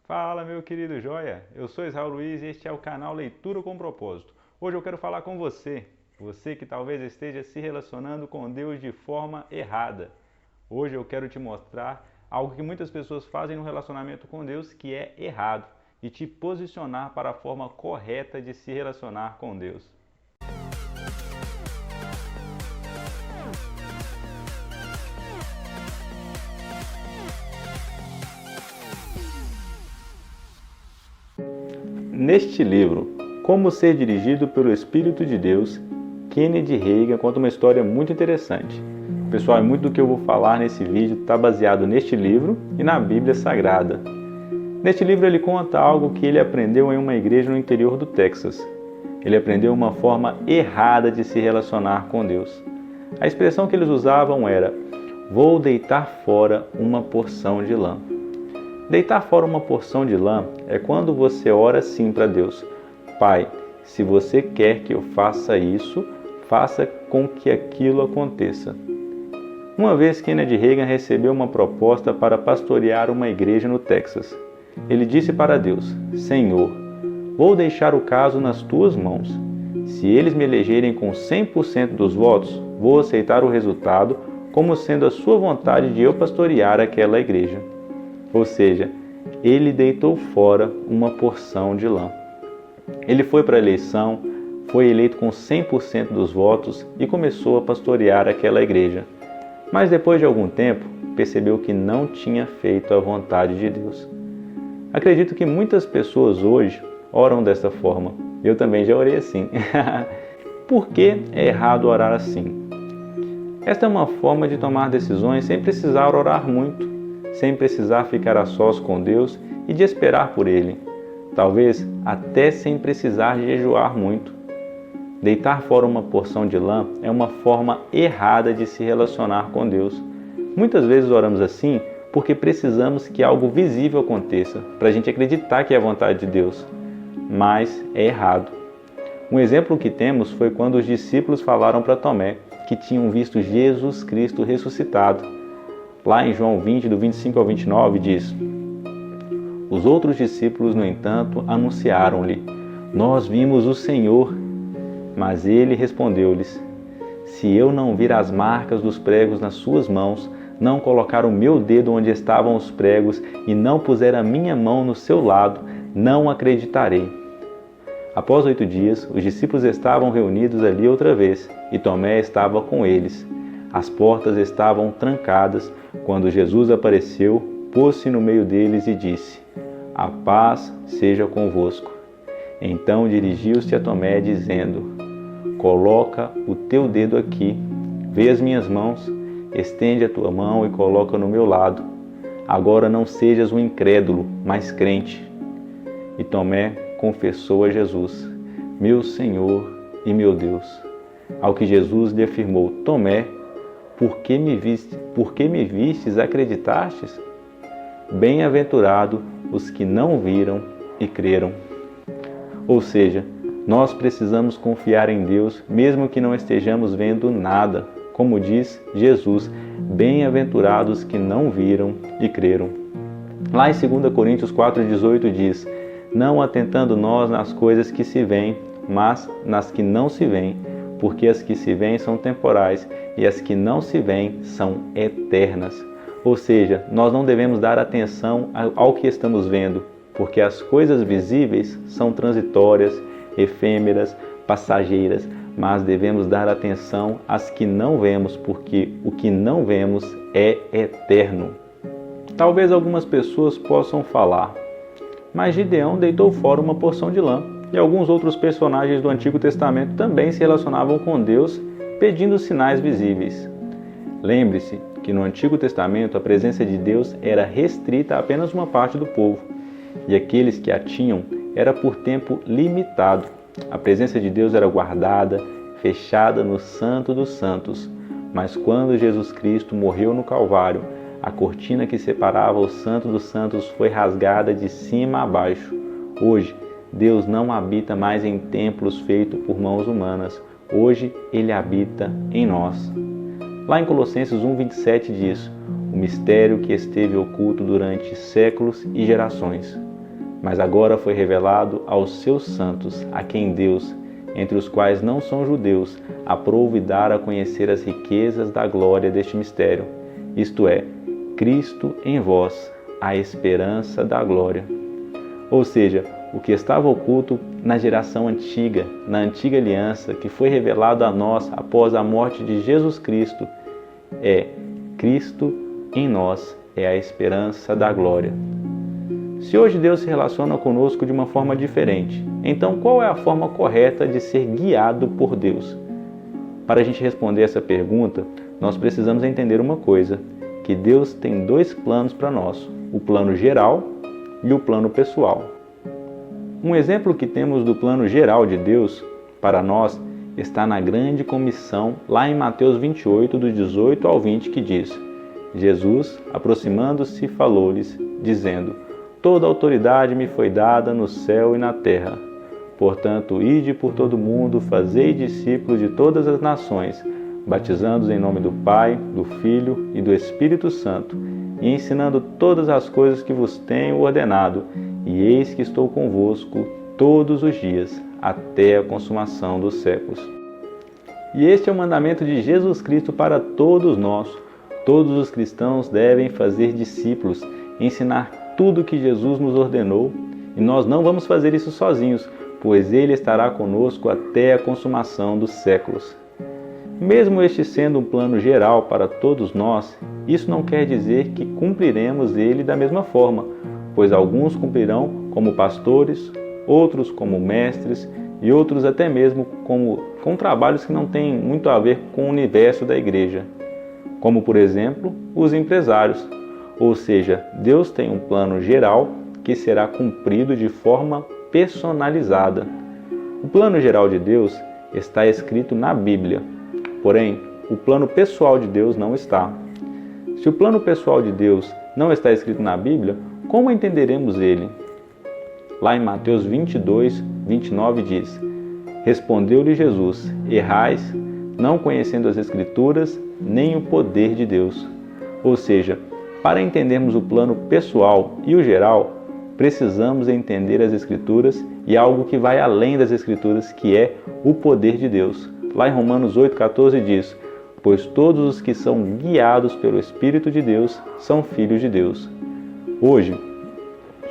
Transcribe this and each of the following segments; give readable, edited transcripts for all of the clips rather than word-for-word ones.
Fala, meu querido joia! Eu sou Israel Luiz e este é o canal Leitura com Propósito. Hoje eu quero falar com você que talvez esteja se relacionando com Deus de forma errada. Hoje eu quero te mostrar algo que muitas pessoas fazem no relacionamento com Deus que é errado e te posicionar para a forma correta de se relacionar com Deus. Neste livro, Como Ser Dirigido pelo Espírito de Deus, Kennedy Reagan conta uma história muito interessante. Pessoal, muito do que eu vou falar nesse vídeo está baseado neste livro e na Bíblia Sagrada. Neste livro ele conta algo que ele aprendeu em uma igreja no interior do Texas. Ele aprendeu uma forma errada de se relacionar com Deus. A expressão que eles usavam era: vou deitar fora uma porção de lã. Deitar fora uma porção de lã é quando você ora assim para Deus: Pai, se você quer que eu faça isso, faça com que aquilo aconteça. Uma vez Kennedy Reagan recebeu uma proposta para pastorear uma igreja no Texas. Ele disse para Deus: Senhor, vou deixar o caso nas tuas mãos. Se eles me elegerem com 100% dos votos, vou aceitar o resultado como sendo a sua vontade de eu pastorear aquela igreja. Ou seja, ele deitou fora uma porção de lã. Ele foi para a eleição, foi eleito com 100% dos votos e começou a pastorear aquela igreja. Mas depois de algum tempo, percebeu que não tinha feito a vontade de Deus. Acredito que muitas pessoas hoje oram dessa forma. Eu também já orei assim. Por que é errado orar assim? Esta é uma forma de tomar decisões sem precisar orar muito, sem precisar ficar a sós com Deus e de esperar por Ele. Talvez até sem precisar jejuar muito. Deitar fora uma porção de lã é uma forma errada de se relacionar com Deus. Muitas vezes oramos assim porque precisamos que algo visível aconteça, para a gente acreditar que é a vontade de Deus. Mas é errado. Um exemplo que temos foi quando os discípulos falaram para Tomé que tinham visto Jesus Cristo ressuscitado. Lá em João 20, do 25 ao 29, diz: Os outros discípulos, no entanto, anunciaram-lhe: Nós vimos o Senhor. Mas ele respondeu-lhes: Se eu não vir as marcas dos pregos nas suas mãos, não colocar o meu dedo onde estavam os pregos e não puser a minha mão no seu lado, não acreditarei. Após 8 dias, os discípulos estavam reunidos ali outra vez, e Tomé estava com eles. As portas estavam trancadas, quando Jesus apareceu, pôs-se no meio deles e disse: A paz seja convosco. Então dirigiu-se a Tomé, dizendo: Coloca o teu dedo aqui, vê as minhas mãos, estende a tua mão e coloca no meu lado. Agora não sejas um incrédulo, mas crente. E Tomé confessou a Jesus: Meu Senhor e meu Deus. Ao que Jesus lhe afirmou: Tomé, por que me vistes, acreditastes? Bem-aventurado os que não viram e creram. Ou seja, nós precisamos confiar em Deus, mesmo que não estejamos vendo nada. Como diz Jesus, bem-aventurados que não viram e creram. Lá em 2 Coríntios 4,18 diz: Não atentando nós nas coisas que se veem, mas nas que não se veem, porque as que se veem são temporais e as que não se veem são eternas. Ou seja, nós não devemos dar atenção ao que estamos vendo, porque as coisas visíveis são transitórias, efêmeras, passageiras, mas devemos dar atenção às que não vemos, porque o que não vemos é eterno. Talvez algumas pessoas possam falar: mas Gideão deitou fora uma porção de lã, e alguns outros personagens do Antigo Testamento também se relacionavam com Deus pedindo sinais visíveis. Lembre-se que no Antigo Testamento a presença de Deus era restrita a apenas uma parte do povo, e aqueles que a tinham era por tempo limitado. A presença de Deus era guardada, fechada no Santo dos Santos. Mas quando Jesus Cristo morreu no Calvário, a cortina que separava o Santo dos Santos foi rasgada de cima a baixo. Hoje, Deus não habita mais em templos feitos por mãos humanas. Hoje, Ele habita em nós. Lá em Colossenses 1,27 diz: o mistério que esteve oculto durante séculos e gerações, mas agora foi revelado aos seus santos, a quem Deus, entre os quais não são judeus, aprove dar a conhecer as riquezas da glória deste mistério, isto é, Cristo em vós, a esperança da glória. Ou seja, o que estava oculto na geração antiga, na antiga aliança, que foi revelado a nós após a morte de Jesus Cristo, é Cristo em nós, é a esperança da glória. Se hoje Deus se relaciona conosco de uma forma diferente, então qual é a forma correta de ser guiado por Deus? Para a gente responder essa pergunta, nós precisamos entender uma coisa, que Deus tem dois planos para nós, o plano geral e o plano pessoal. Um exemplo que temos do plano geral de Deus para nós está na grande comissão, lá em Mateus 28, do 18 ao 20, que diz: Jesus, aproximando-se, falou-lhes, dizendo: Toda autoridade me foi dada no céu e na terra. Portanto, ide por todo o mundo, fazei discípulos de todas as nações, batizando-os em nome do Pai, do Filho e do Espírito Santo, e ensinando todas as coisas que vos tenho ordenado, e eis que estou convosco todos os dias, até a consumação dos séculos. E este é o mandamento de Jesus Cristo para todos nós. Todos os cristãos devem fazer discípulos, ensinar tudo o que Jesus nos ordenou, e nós não vamos fazer isso sozinhos, pois Ele estará conosco até a consumação dos séculos. Mesmo este sendo um plano geral para todos nós, isso não quer dizer que cumpriremos ele da mesma forma, pois alguns cumprirão como pastores, outros como mestres e outros até mesmo com trabalhos que não têm muito a ver com o universo da igreja, como por exemplo os empresários. Ou seja, Deus tem um plano geral que será cumprido de forma personalizada. O plano geral de Deus está escrito na Bíblia, porém, o plano pessoal de Deus não está. Se o plano pessoal de Deus não está escrito na Bíblia, como entenderemos ele? Lá em Mateus 22, 29 diz: Respondeu-lhe Jesus: Errais, não conhecendo as Escrituras, nem o poder de Deus. Ou seja, para entendermos o plano pessoal e o geral, precisamos entender as Escrituras e algo que vai além das Escrituras, que é o poder de Deus. Lá em Romanos 8,14 diz: Pois todos os que são guiados pelo Espírito de Deus são filhos de Deus. Hoje,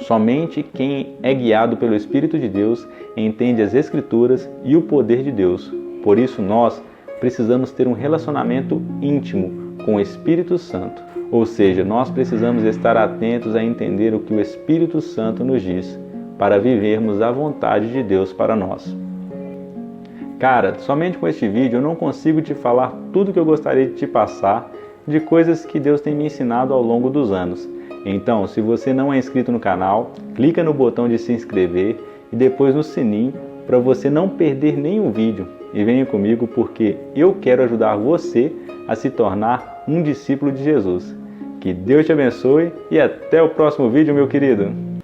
somente quem é guiado pelo Espírito de Deus entende as Escrituras e o poder de Deus. Por isso, nós precisamos ter um relacionamento íntimo com o Espírito Santo. Ou seja, nós precisamos estar atentos a entender o que o Espírito Santo nos diz, para vivermos a vontade de Deus para nós. Cara, somente com este vídeo eu não consigo te falar tudo que eu gostaria de te passar de coisas que Deus tem me ensinado ao longo dos anos. Então, se você não é inscrito no canal, clica no botão de se inscrever e depois no sininho para você não perder nenhum vídeo. E venha comigo porque eu quero ajudar você a se tornar um discípulo de Jesus. Que Deus te abençoe e até o próximo vídeo, meu querido!